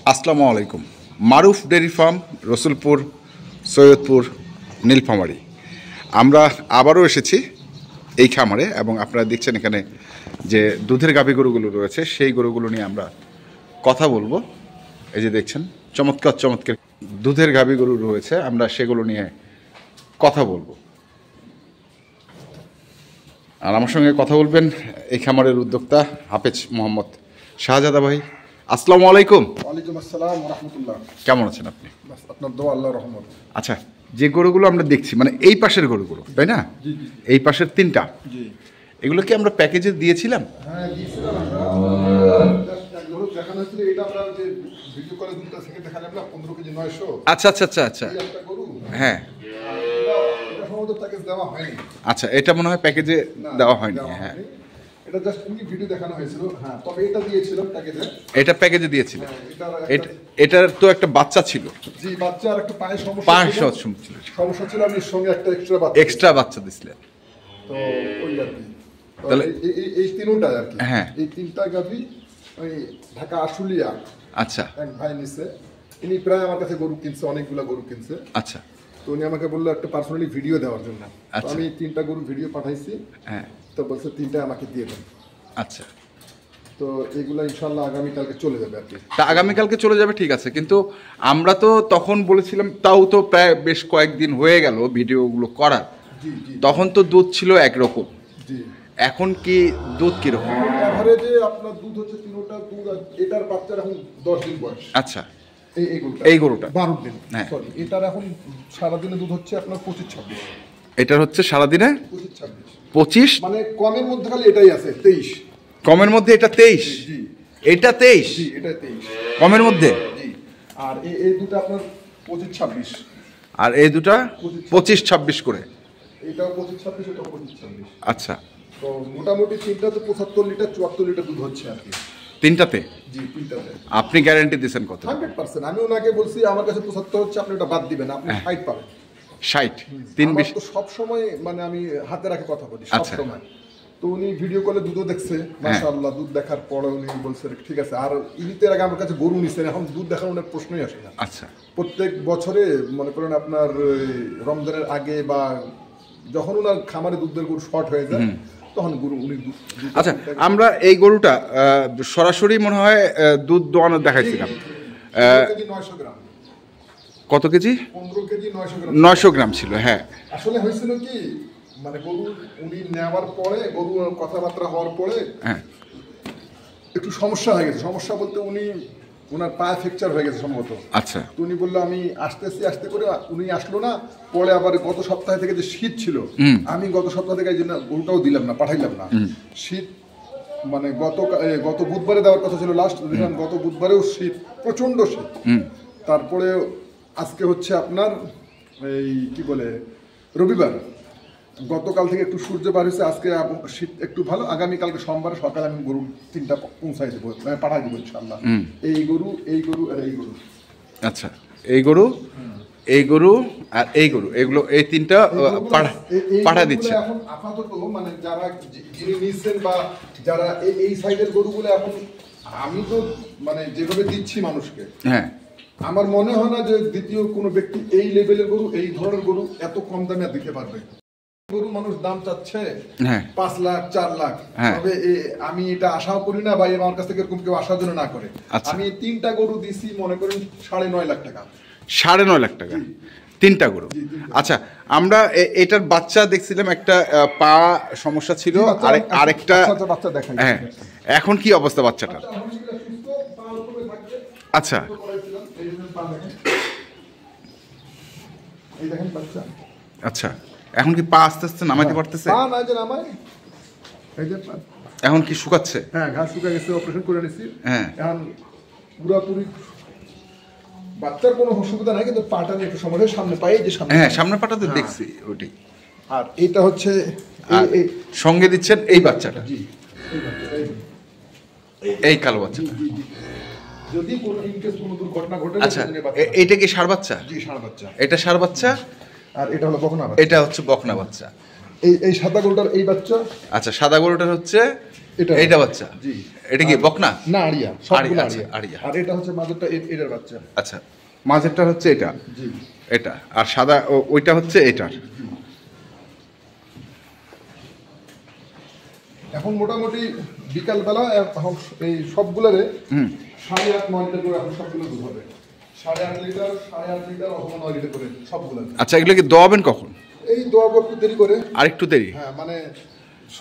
আসসালামু আলাইকুম। মারুফ dairy farm, Rasulpur, Saidpur, Nilphamari. আমরা আবারও এসেছি এই খামারে এবং আপনারা দেখছেন এখানে যে দুধের গাভী গরুগুলো রয়েছে সেই গরুগুলো নিয়ে আমরা কথা বলবো। এই যে দেখছেন চমৎকার চমৎকার দুধের গাভী গরু রয়েছে, আমরা সেগুলো নিয়ে কথা বলবো। আর আমার সঙ্গে কথা বলবেন এই খামারের উদ্যোক্তা হাফেজ মোহাম্মদ শাহজাদা ভাই। আসসালামু আলাইকুম। ওয়ালাইকুম আসসালাম ওয়া রাহমাতুল্লাহ। কেমন আছেন আপনি? আপনার দোয়া আল্লাহর রহমত। আচ্ছা, যে গরুগুলো আমরা দেখছি মানে এই পাশের গরুগুলো, তাই না? জি জি এই পাশের তিনটা, জি। এগুলো কি আমরা প্যাকেজে দিয়েছিলাম? হ্যাঁ দিয়েছিলাম আমরা। জাস্ট এক গরু দেখানো হয়েছিল, এটা আমরা যে ভিডিও করে দুটো থেকে দেখালাম না 15 কেজি 900। আচ্ছা আচ্ছা আচ্ছা আচ্ছা, এই একটা গরু। হ্যাঁ এটা সম্ভবত প্যাকেজ দেওয়া হয়নি। আচ্ছা, এটা মনে হয় প্যাকেজে দেওয়া হয়নি। হ্যাঁ, এটা জাস্ট এমনি ভিডিও দেখানো হয়েছিল। হ্যাঁ, তবে এটা দিয়েছিলাম প্যাকেজে। এটা প্যাকেজে দিয়েছিল। এটার এটার তো একটা বাচ্চা ছিল। জি, বাচ্চার একটা পায়ে সমস্যা পায়ে ছিল। ছিল, সমস্যা ছিল, আমি সঙ্গে একটা এক্সট্রা এক্সট্রা বাচ্চা দিছিলেন। তো ওই আর কি। তাহলে এই তিনটা আর কি। হ্যাঁ, এই তিনটা গাভী ওই ঢাকা আশুলিয়া আচ্ছা এক ভাই নিছে। ইনি প্রায় আমার কাছে গরু কিনছে, অনেকগুলা গরু কিনছে। আচ্ছা, তো উনি আমাকে বললো একটা পার্সোনালি ভিডিও দেওয়ার জন্য। তো আমি তিনটা গরু ভিডিও পাঠাইছি। হ্যাঁ, তো বলছে তিনটা আমাকে দিয়ে দেন। আচ্ছা, তো এগুলা ইনশাল্লাহ আগামীকালকে চলে যাবে আর কি। তা আগামীকালকে চলে যাবে, ঠিক আছে। কিন্তু আমরা তো তখন বলেছিলাম, তাও তো প্রায় বেশ কয়েকদিন হয়ে গেল ভিডিওগুলো করার। জি জি, তখন তো দুধ ছিল একরকম, জি। এখন কি দুধ কিরকম? এভারেজে আপনার দুধ হচ্ছে তিনটা দুধ, আর এটার বাচ্চার এখন 10 দিন বয়স। আচ্ছা, এই গরুটা 12 দিন। হ্যাঁ। সরি, এটার এখন সারাদিনে দুধ হচ্ছে আপনার 25-26। এটার হচ্ছে সারাদিনে 25-26, 25, মানে কমের মধ্যে খালি এটাই আছে 23। কমের মধ্যে এটা 23, জি এটা 23, জি, এটা 23 কমের মধ্যে। জি। আর এই দুটো আপনার 25-26, আর এই দুটা 25-26 করে। এটাও 25-26, এটাও 25-26। আচ্ছা, তো মোটামুটি তিনটাতে 75 লিটার 74 লিটার দুধ হচ্ছে আর কি। তিনটাতে জি, তিনটাতে আপনি গ্যারান্টি দিয়েছেন কত? 100%। আমি ওনাকে বলছি আমার কাছে 75 হচ্ছে, আপনি ওটা বাদ দিবেন, আপনি 60 পাবেন। 60, 3-20 তো সব সময় মানে আমি হাতে রাখে কথা বলি সব আচ্ছা। সময়। তো উনি ভিডিও কলে দুধও দেখছে, মাশাআল্লাহ। দুধ দেখার পরে উনি বলছে ঠিক আছে। আর ইনিতের আগে আমার কাছে গরু নিছেন, এখন দুধ দেখানোর প্রশ্নই আসে না। আচ্ছা, প্রত্যেক বছরে মনে করেন আপনার রমজানের আগে বা যখন ওনার খামারে দুধের গরু শর্ট হয়ে যায় তখন গরু উনি আচ্ছা। আমরা এই গরুটা সরাসরি মনে হয় দুধ দোয়ানো দেখাইছিলাম। 900 গ্রাম। কত কেজি? 15 কেজি 900 গ্রাম। 900 গ্রাম ছিল। হ্যাঁ, আসলে হয়েছিল কি, মানে গরু উনি নেওয়ার পরে, গরু কথাবার্তা হওয়ার পরে হ্যাঁ, একটু সমস্যা হয়ে গেছে। সমস্যা বলতে ওনার পায়ে ফ্র্যাকচার হয়ে গেছে সম্ভবত। আচ্ছা। তো উনি বললো আমি আসতে করে উনি আসলো না। পরে আবার গত সপ্তাহ থেকে যে শীত ছিল, আমি গত সপ্তাহ থেকে এই জন্য গরুটাও দিলাম না, পাঠাইলাম না। শীত মানে গত বুধবারে দেওয়ার কথা ছিল লাস্ট, গত বুধবারেও শীত, প্রচন্ড শীত। তারপরে আজকে হচ্ছে আপনার এই কি বলে রবিবার, গতকাল থেকে একটু সূর্য বার হয়েছে, আজকে শীত একটু ভালো। আগামীকালকে সোমবার সকালে আমি গরু তিনটা পৌঁছাই দেবো, মানে পাঠাই দেবো ইনশাল্লাহ। এই গরু আর এই গরু। আচ্ছা, এই গরু, এই গরু আর এই গরু, এগুলো এই তিনটা পাঠা দিচ্ছে এখন আপাতত। মানে যারা যিনি নিচ্ছেন বা যারা এই সাইডের গরুগুলো এখন আমি তো মানে যেভাবে দিচ্ছি মানুষকে, হ্যাঁ, আমার মনে হয় না যে দ্বিতীয় কোনো ব্যক্তি এই লেভেলের গরু, এই ধরনের গরু এত কম দামে দিতে পারবে। গরু মানুষ দাম চাচ্ছে 5 লাখ 4 লাখ। তবে আমি এটা আশাও করি না, বা আমার কাছ থেকে এরকম কেউ আসার জন্য না করে। আমি তিনটা গরু দিছি মনে করেন 9.5 লাখ টাকা। 9.5 লাখ টাকা তিনটা গরু। আচ্ছা, আমরা এটার বাচ্চা দেখছিলাম, একটা পা সমস্যা ছিল, আরেকটা বাচ্চা দেখাই। হ্যাঁ, এখন কি অবস্থা বাচ্চাটার? আচ্ছা, এই দেখেন বাচ্চা। আচ্ছা, এখন কি পা আস্তে আস্তে নামাইতে পারতেছে? পা না যে নামাই, এই যে এখন কি শুকাচ্ছে? হ্যাঁ, ঘাস শুকিয়ে গেছে, অপারেশন করে নিছি। হ্যাঁ, এখন পুরোপুরি বাচ্চার কোনো অসুবিধা নাই, কিন্তু পাটা নিয়ে একটু সমস্যা। সামনে পায়ে যে সামনে, হ্যাঁ, সামনে পাটাতে দেখছি ওটি। আর এটা হচ্ছে সঙ্গে দিচ্ছেন এই বাচ্চাটা, জি, এই কালো বাচ্চাটা। যদি কোনো ইনকেস কোনো দুর্ঘটনা ঘটে। আচ্ছা, এইটা কি ষাঁড় বাচ্চা? জি, ষাঁড় বাচ্চা। এটা ষাঁড় বাচ্চা, আর এটা হলো বকনা বাচ্চা। এটা হচ্ছে বকনা বাচ্চা। এই সাদা গরুটার এই বাচ্চা। আচ্ছা, সাদা গরুটার হচ্ছে এইটা বাচ্চা? জি। এটা কি বকনা? না, আড়িয়া, সবগুলো আচ্ছা, আড়িয়া। আড়িয়া। আর এটা হচ্ছে মাঝেরটা এটার বাচ্চা। আচ্ছা, মাঝেরটা হচ্ছে এটা, জি। এটা, আর সাদা ওইটা হচ্ছে এটার। এখন মোটামুটি বিকালবেলা এখন এই সবগুলোরে 8.5-9 লিটার করে এখন সবগুলো দুধ হবে। 8.5 লিটার, 8.5 লিটার অথবা 9 লিটার করে সবগুলো। আচ্ছা, এগুলো কি দোয়াবেন কখন? এই দোয়াবো একটু দেরি করে। আর একটু দেরি? হ্যাঁ, মানে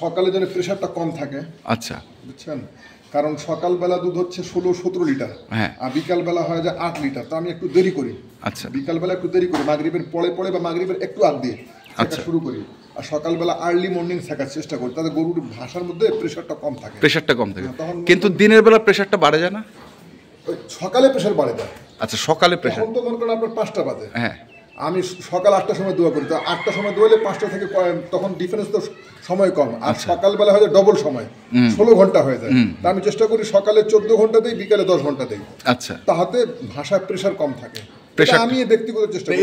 সকালে যেন প্রেশারটা কম থাকে। আচ্ছা, বুঝছেন, কারণ সকালবেলা দুধ হচ্ছে 16-17 লিটার, হ্যাঁ, আর বিকালবেলা হয় যে 8 লিটার। তো আমি একটু দেরি করি। আচ্ছা, বিকালবেলা একটু দেরি করি, মাগরিবের পরে বা মাগরিবের একটু আগ দিয়ে আচ্ছা শুরু করি। আর সকালবেলা আর্লি মর্নিং শেখার চেষ্টা করি, তাতে গরুর ভাষার মধ্যে প্রেশারটা কম থাকে। প্রেশারটা কম থাকে, তখন কিন্তু দিনের বেলা প্রেশারটা বাড়ে যায় না? ওই সকালে প্রেশার বাড়ে যায়। আচ্ছা, সকালে প্রেশার, তখন তো মনে করেন আপনার 5টা বাজে, হ্যাঁ, আমি সকাল 8টার সময় দোয়া করি, তো 8টার সময় দোয়ালে 5টা থেকে তখন ডিফারেন্স তো সময় কম, আর সকালবেলা হয়ে যায় ডবল সময়, 16 ঘন্টা হয়ে যায়। তা আমি চেষ্টা করি সকালে 14 ঘন্টা দেই, বিকালে 10 ঘন্টা দেই। আচ্ছা, তাহাতে ভাষায় প্রেশার কম থাকে। আমি ব্যক্তিগত চেষ্টা করি।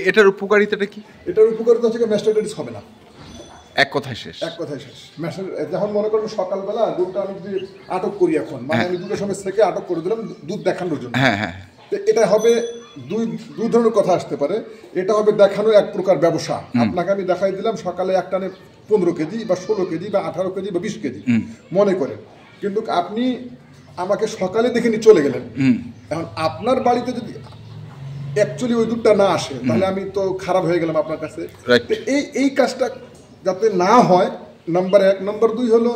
এটার উপকারিতাটা কি? এটার উপকারিতা হচ্ছে ম্যাস্টাইটিস হবে না, এক কথায় শেষ। এক কথায় শেষ। যখন মনে করেন সকালবেলা দুধটা আমি যদি আটক করি, এখন মানে আমি দুটোর সময় থেকে আটক করে দিলাম দুধ দেখানোর জন্য, হ্যাঁ হ্যাঁ, এটা হবে দুই ধরনের কথা আসতে পারে। এটা হবে দেখানোর এক প্রকার ব্যবসা। আপনাকে আমি দেখাই দিলাম সকালে এক টানে 15 কেজি বা 16 কেজি বা 18 কেজি বা 20 কেজি মনে করেন, কিন্তু আপনি আমাকে সকালে দেখে নিয়ে চলে গেলেন। এখন আপনার বাড়িতে যদি অ্যাকচুয়ালি ওই দুধটা না আসে, তাহলে আমি তো খারাপ হয়ে গেলাম আপনার কাছে। এই কাজটা যাতে না হয়, নাম্বার 1। নাম্বার 2 হলো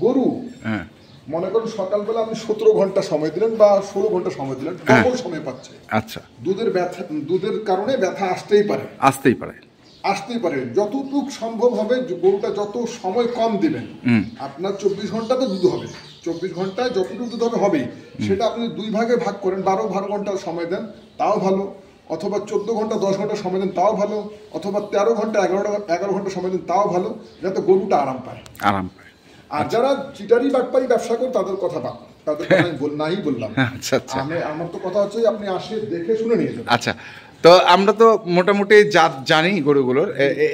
গরু, মনে করুন সকালবেলা আপনি 17 ঘন্টা সময় দিলেন বা 16 ঘন্টা সময় দিলেন, ডবল সময় পাচ্ছে। আচ্ছা, দুধের কারণে ব্যথা আসতেই পারে। যতটুক সম্ভব হবে গরুটা যত সময় কম দিবেন, আপনার 24 ঘন্টা তো দুধ হবে, 24 ঘন্টায় যতটুকু দুধ হবেই। সেটা আপনি 2 ভাগে ভাগ করেন, 12 ঘন্টা সময় দেন তাও ভালো, অথবা 14 ঘন্টা 10 ঘন্টা সময় দেন তাও ভালো, অথবা 13 ঘন্টা 11 ঘন্টা সময় দেন তাও ভালো, যাতে গরুটা আরাম পায়। আর যারা চিটারি বাটপারি ব্যবসা করে তাদের কথা আমি নাই বললাম। আচ্ছা আচ্ছা, আমার তো কথা হচ্ছে আপনি আসে দেখে শুনে নিয়ে যাবেন। আচ্ছা, তো আমরা তো মোটামুটি জাত জানি গরুগুলোর।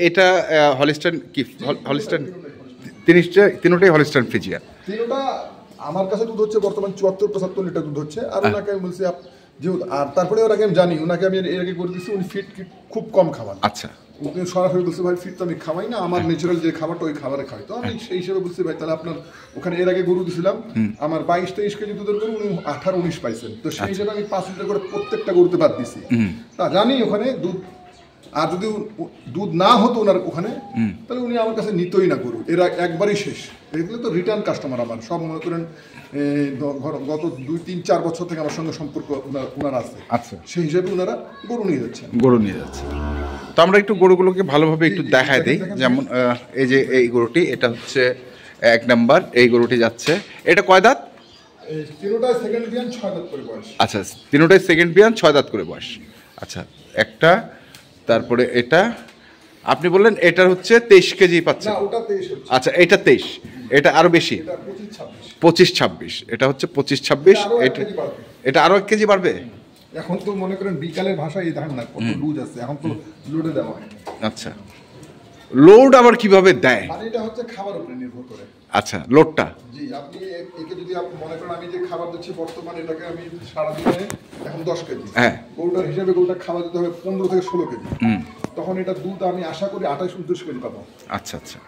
এটা হলিস্টাইন কি? হলিস্টাইন তিনটাই হলিস্টাইন ফ্রিজিয়ান। তিনটা আমার কাছে দুধ হচ্ছে বর্তমান 74-75 লিটার দুধ হচ্ছে। আর ওনাকে আমি বলছি যেহেতু, আর তারপরে ওর আগে আমি জানি ওনাকে আমি এর আগে করে দিচ্ছি, উনি ফিট খুব কম খাবার। আচ্ছা, উনি সরাসরি বলছে ভাই ফিট তো আমি খাওয়াই না, আমার ন্যাচারাল যে খাবারটা ওই খাবারে খাই। তো আমি সেই হিসেবে বলছি ভাই তাহলে আপনার ওখানে এর আগে গরু দিয়েছিলাম, আমার 22-23 কেজি দুধের গরু, উনি 18-19 পাইছেন। তো সেই হিসেবে আমি 5 লিটার করে প্রত্যেকটা গরুতে বাদ দিছি। তা জানি ওখানে দুধ, আর যদি দুধ না হতো ওনার ওখানে, তাহলে উনি আমার কাছে নিতই না গরু, এরা একবারই শেষ। এগুলো তো রিটার্ন কাস্টমার আমার সব, মনে করেন গত 2-3-4 বছর থেকে আমার সঙ্গে সম্পর্ক ওনারা আছে। আচ্ছা, সেই হিসেবে ওনারা গরু নিয়ে যাচ্ছে। তো আমরা একটু গরুগুলোকে ভালোভাবে একটু দেখায় দিই। যেমন এই যে এই গরুটি, এটা হচ্ছে 1 নাম্বার, এই গরুটি যাচ্ছে। এটা কয় দাঁত? তিনটাই সেকেন্ড বিয়ান 6 দাঁত করে বয়স। আচ্ছা, তিনটাই সেকেন্ড বিয়ান 6 দাঁত করে বয়স। আচ্ছা, একটা, তারপরে এটা আপনি বললেন এটার হচ্ছে 23 কেজি পাচ্ছে। না, ওটা 23 হচ্ছে। আচ্ছা, এটা 23, এটা আরো বেশি, এটা 25-26। 25-26, এটা হচ্ছে 25-26। এটা আরো 1 কেজি বাড়বে। এখন তো মনে করেন বিকালের ভাষায় এই ধান না কত লুজ আছে, এখন তো লোডে দেওয়া হয়। আচ্ছা, লোড আবার কিভাবে দেয়? মানে এটা হচ্ছে খাবার উপরে নির্ভর করে। আচ্ছা, লোডটা, জি, আপনি একে যদি আপনি মনে করেন আমি যে খাবার দিচ্ছি বর্তমানে, এটাকে আমি সারাদিনে এখন 10 কেজি, হ্যাঁ, গরুটার হিসাবে গরুটা খাবার দিতে হবে 15 থেকে 16 কেজি, তখন এটা দুধ আমি আশা করি 28-29 কেজি পাবো। আচ্ছা আচ্ছা,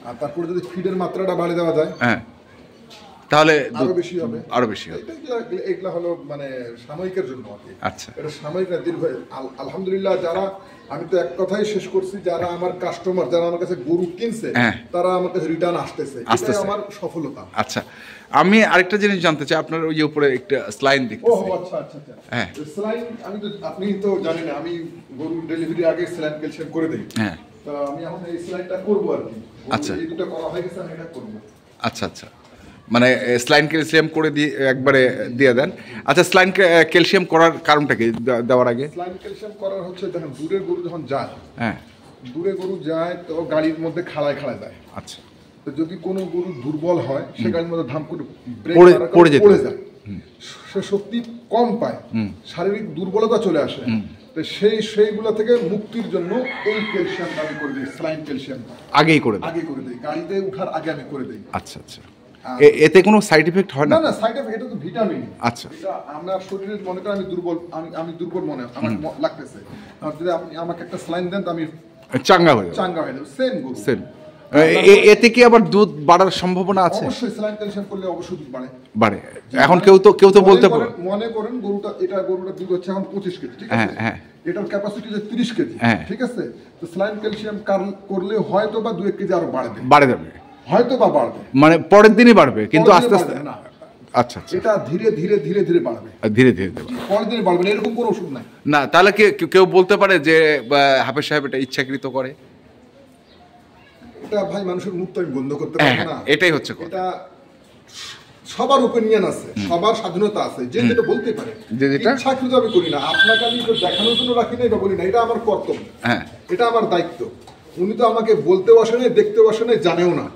আর তারপরে যদি ফিডের মাত্রাটা বাড়িয়ে দেওয়া যায়, হ্যাঁ, তাহলে আরো বেশি হবে। এগুলা হলো মানে সাময়িকের জন্য আর কি। আচ্ছা, এটা সাময়িক না, দীর্ঘ। আলহামদুলিল্লাহ, যারা, আমি তো এক কথাই শেষ করছি, যারা আমার কাস্টমার, যারা আমার কাছে গরু কিনছে, তারা আমার কাছে রিটার্ন আসতেছে, এটাই আমার সফলতা। আচ্ছা, আমি আরেকটা জিনিস জানতে চাই, আপনার ওই উপরে একটা স্লাইন দেখতেছি। ও আচ্ছা আচ্ছা আচ্ছা, হ্যাঁ, স্লাইন আমি তো, আপনি তো জানেন আমি গরু ডেলিভারি আগে স্লাইন ক্যালসিয়াম করে দেই। হ্যাঁ, তো আমি এখন এই স্লাইনটা করব আর কি। আচ্ছা, এই দুটো করা হয়ে গেছে, আমি এটা করব। আচ্ছা আচ্ছা, মানে স্লাইন ক্যালসিয়াম করে দিয়ে একবারে দিয়ে দেন। আচ্ছা, স্লাইন ক্যালসিয়াম করার কারণটা কি দেওয়ার আগে? স্লাইন ক্যালসিয়াম করার হচ্ছে, দেখেন দূরের গরু যখন যায়, হ্যাঁ, দূরে গরু যায় তো গাড়ির মধ্যে খাড়ায় যায়। আচ্ছা, তো যদি কোনো গরু দুর্বল হয়, সে গাড়ির মধ্যে ধাম করে পড়ে যায়, সে শক্তি কম পায়, শারীরিক দুর্বলতা চলে আসে। তো তো সেইগুলো থেকে মুক্তির জন্য এই ক্যালসিয়াম আমি করে দিই, স্যালাইন ক্যালসিয়াম আগেই করে দেন? আগে করে দিই, গাড়িতে ওঠার আগে আমি করে দিই। আচ্ছা আচ্ছা, এতে কোনো সাইড ইফেক্ট হয় না? না না, সাইড এফেক্ট, এটা তো ভিটামিন। আচ্ছা, এটা আমার শরীরে মনে করেন আমি দুর্বল, আমি দুর্বল মনে আমার লাগতেছে, আর যদি আপনি আমাকে একটা স্যালাইন দেন তো আমি চাঙ্গা হয়ে চাঙ্গা হয়ে যাবে। সেম গরু, সেম। এতে কি আবার দুধ বাড়ার সম্ভাবনা আছে? অবশ্যই স্যালাইন ক্যালসিয়াম করলে অবশ্যই দুধ বাড়ে। এখন কেউ তো বলতে পারে, মনে করেন গরুটার দুধ হচ্ছে এখন 25 কেজি, ঠিক আছে? হ্যাঁ, এটার ক্যাপাসিটি যে 30 কেজি, হ্যাঁ, ঠিক আছে? তো স্যালাইন ক্যালসিয়াম করলে হয়তো বা 2-1 কেজি আরো বাড়ে যাবে, হয়তো বা বাড়বে, মানে পরের দিনই বাড়বে, কিন্তু আস্তে আস্তে না। আচ্ছা আচ্ছা, এটা ধীরে ধীরে ধীরে ধীরে বাড়বে, ধীরে ধীরে দেবে, পরের দিনে বাড়বে না, এরকম কোনো ওষুধ নাই। না তাহলে কেউ বলতে পারে যে হাফেজ সাহেব এটা ইচ্ছাকৃত করে? এটা ভাই মানুষের মুখ তো আমি বন্ধ করতে পারবো না, এটাই হচ্ছে কথা। এটা সবার ওপিনিয়ন আছে, সবার স্বাধীনতা আছে, যে যেটা বলতে পারে। ইচ্ছাকৃত আমি করি না, আপনাকে আমি দেখানোর জন্য রাখি নাই বা বলি না, এটা আমার কর্তব্য, এটা আমার দায়িত্ব। উনি তো আমাকে বলতেও আসে নাই, দেখতেও আসে নাই, জানেও না,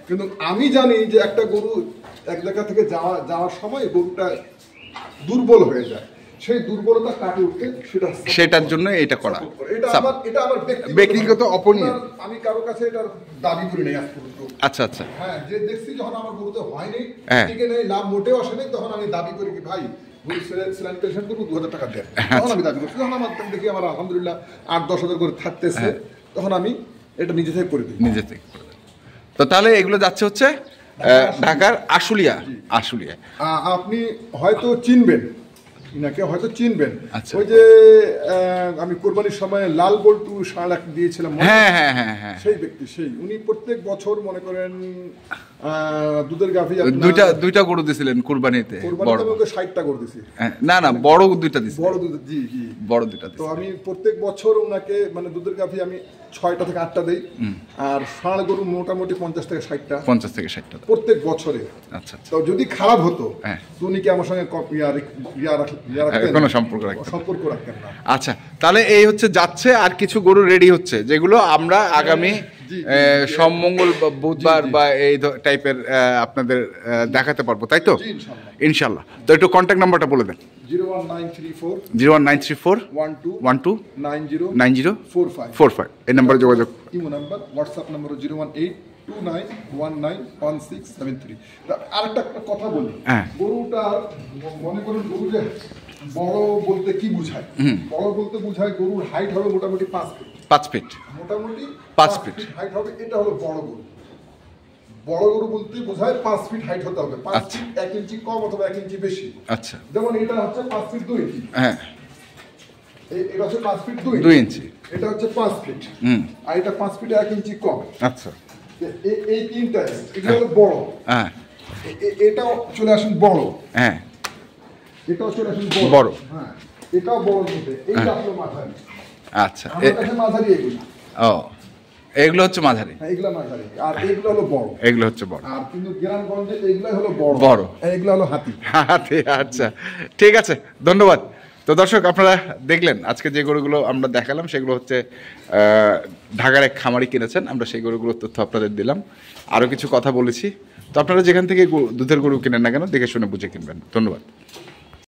কিন্তু আমি জানি যে একটা গরু এক জায়গা থেকে যাওয়ার সময় গরুটা দুর্বল হয়ে যায়, সেই দুর্বলতা কাটিয়ে উঠতে সেটার জন্য এটা করা, এটা আমার ব্যক্তিগত অপিনিয়ন। আমি কারো কাছে এটা দাবি করি নাই আজ পর্যন্ত। আচ্ছা আচ্ছা, হ্যাঁ, যে দেখছি যখন আমার গরুতে হয়নি, ঠিক নেই, লাভ মোটেও আসে নাই, তখন আমি দাবি করি কি ভাই স্যালাইন ক্যালসিয়াম করবো 2000 টাকা দেন, তখন আমি দাবি করছি। যখন আমার দেখি আমার আলহামদুলিল্লাহ 8-10 হাজার করে থাকতেছে, তখন আমি এটা নিজে থেকে করে দিই, নিজে থেকে। তো তাহলে এগুলো যাচ্ছে হচ্ছে ঢাকার আশুলিয়া। আপনি হয়তো চিনবেন, ইনাকে হয়তো চিনবেন। আচ্ছা। ওই যে আমি কোরবানির সময় লাল বল্টু ষাঁড় দিয়েছিলাম, হ্যাঁ, সেই ব্যক্তি, উনি প্রত্যেক বছর মনে করেন দুধের গাভী দুইটা গরু দিয়েছিলেন কুরবানিতে। কোরবানিতে আমি ওকে 60টা করে দিয়েছি। না বড় দুইটা দিয়েছি, বড় দুধ, জি বড় দুইটা। তো আমি প্রত্যেক বছর ওনাকে মানে দুধের গাভী আমি 6টা থেকে 8টা দেই, আর ষাঁড় গরু মোটামুটি 50 থেকে 60টা প্রত্যেক বছরে। আচ্ছা, তো যদি খারাপ হতো তো উনি কি আমার সঙ্গে কোনো সম্পর্ক রাখতেন না। আচ্ছা, তাহলে এই হচ্ছে যাচ্ছে, আর কিছু গরু রেডি হচ্ছে যেগুলো আমরা আগামী সোম মঙ্গল বুধবার বা এই টাইপের আপনাদের দেখাতে পারবো, তাই তো? ইনশাল্লাহ। তো একটু কন্ট্যাক্ট নাম্বারটা বলে দেন। 01934 12 9045 এই নাম্বারে যোগাযোগ। Imo number, WhatsApp number 01829191673। আরেকটা কথা বলি, গরুটা মনে করুন গরু যে বড় বলতে কি বোঝায়? বড় বলতে বোঝায় গরুর হাইট হবে মোটামুটি 5 ফিট, মোটামুটি 5 ফিট হাইট হবে, এটা হলো বড় গরু। বড় গরু বলতে বোঝায় 5 ফিট হাইট হতে হবে, 5 ফিট 1 ইঞ্চি কম অথবা 1 ইঞ্চি বেশি। আচ্ছা, যেমন এটা হচ্ছে 5 ফিট 2 ইঞ্চি, এটা হচ্ছে 5 ফিট 2 ইঞ্চি, এটা হচ্ছে 5 ফিট, আর এটা 5 ফিট 1 ইঞ্চি কম। আচ্ছা, এই তিনটা এগুলো হলো বড়। এটাও চলে আসেন বড়, এটাও চলে আসেন বড়, এটাও বড় মধ্যে, এইটা হলো মাঝারি। আচ্ছা, আমার কাছে মাঝারি এগুলো। এগুলো হচ্ছে মাঝারি, এগুলো মাঝারি, আর এগুলো হলো বড়, এগুলো হচ্ছে বড়। আর কিন্তু গ্রামগঞ্জে এগুলো হলো বড়, এগুলো হলো হাতি। আচ্ছা, ঠিক আছে, ধন্যবাদ। তো দর্শক, আপনারা দেখলেন আজকে যে গরুগুলো আমরা দেখালাম সেগুলো হচ্ছে ঢাকার এক খামারি কিনেছেন, আমরা সেই গরুগুলোর তথ্য আপনাদের দিলাম, আরও কিছু কথা বলেছি। তো আপনারা যেখান থেকে দুধের গরু কিনেন না কেন দেখে শুনে বুঝে কিনবেন। ধন্যবাদ।